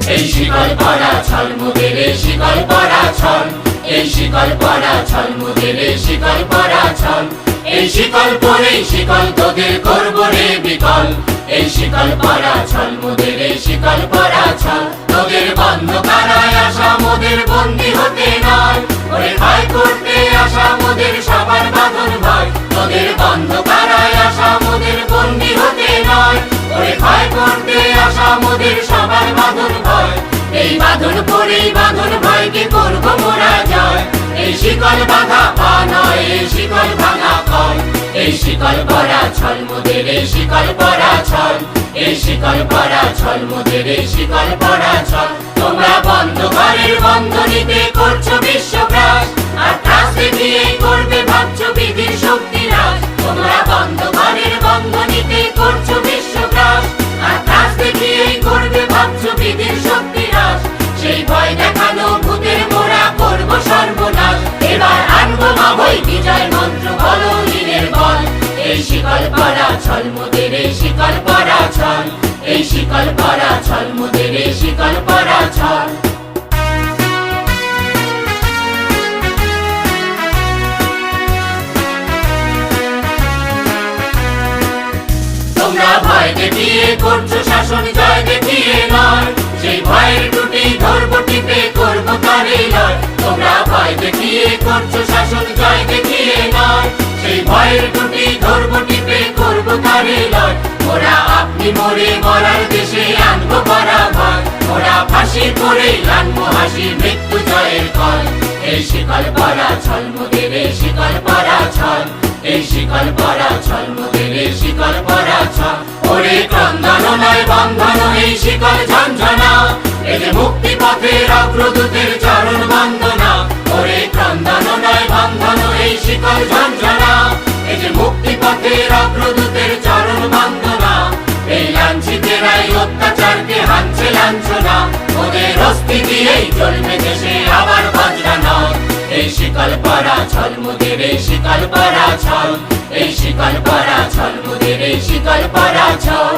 এই শিকল পরা ছল মোদের এই শিকল পরা ছল এই শিকল পরা ছল মোদের এই শিকল পরা ছল এই শিকল পরেই শিকল তোদের করব রে বিকল এই শিকল পরা ছল মোদের এই শিকল পরা ছল তোদের বন্ধ কারায় আসা মোদের বন্দী হতে নয় ওরে ভয় করতে আসা মোদের সবার বাঁধন ভয় তোদের বন্ধ কারায় আসা মোদের বন্দী হতে নয় ওরে ভয় করতে আসা মোদের সবার বাঁধন ভয় এই বাঁধন পরেই বাঁধন ভয়কে করব মোরা জয় এই শিকল বাঁধা পা নয় এই শিকল ভাঙা কল এই শিকল পরা ছল মোদের এই শিকল পরা ছল এই শিকল পরা ছল মোদের এই শিকল পরা ছল তোমরা বন্ধ ঘরের বন্ধনীতে করছো বিশ্বগ্রাস আর ত্রাস দেখিয়েই করবে ভাবছো বিধির শক্তি হ্রাস তোমরা বন্ধ ঘরের বন্ধনীতে করছো বিশ্বগ্রাস আর ত্রাস দেখিয়েই করবে ভাবছো বিধির শক্তি হ্রাস সেই ভয় দেখানো ভূতের মোরা করব সর্বনাশ এবার আনবো মাবই বিজয় মন্ত্র বলো লীনের বল এই শিকল পরা ছল মোদের এই শিকল পরা ছল এই শিকল পরা ছল মোদের এই শিকল পরা ছল তোমরা ভয় দেখিয়ে করছো শাসন জয় দেখিয়ে নয় সেই ভয়ের টুটি ধরবো টিপে করবো তারে লয় তোমরা ভয় দেখিয়ে করছো শাসন জয় দেখিয়ে নয় সেই ভয়ের টুটি ধরবো টিপে করবো তারে লয় ওরা আপনি মরে মরার দেশে আনবো করা ভয় ওরা ফাঁসি করে আনবো হাসি মৃত্যু জয়ের কল এই শিকল পরা ছল মোদের এই শিকল পরা ছল এই শিকল পরা ছল মোদের এই শিকল পরা ছল ওরে ক্রন্দন নয় বন্ধন এই শিকল ঝঞ্ঝনা এই যে মুক্তি পথের অগ্রদূতের চরণ বন্দনা ওরে ক্রন্দন নয় বন্ধন এই শিকল ঝঞ্ঝনা এই যে মুক্তি পথের অগ্রদূতের চরণ বন্দনা এই লাঞ্ছিতেরাই অত্যাচারকে হানছে লাঞ্ছনা ওদের অস্থি দিয়েই চলবে দেশে আবার বজ্রা নয় এই শিকল পরা ছল মোদের এই শিকল পরা ছল এই শিকল পরা ছল মোদের এই শিকল পরা ছল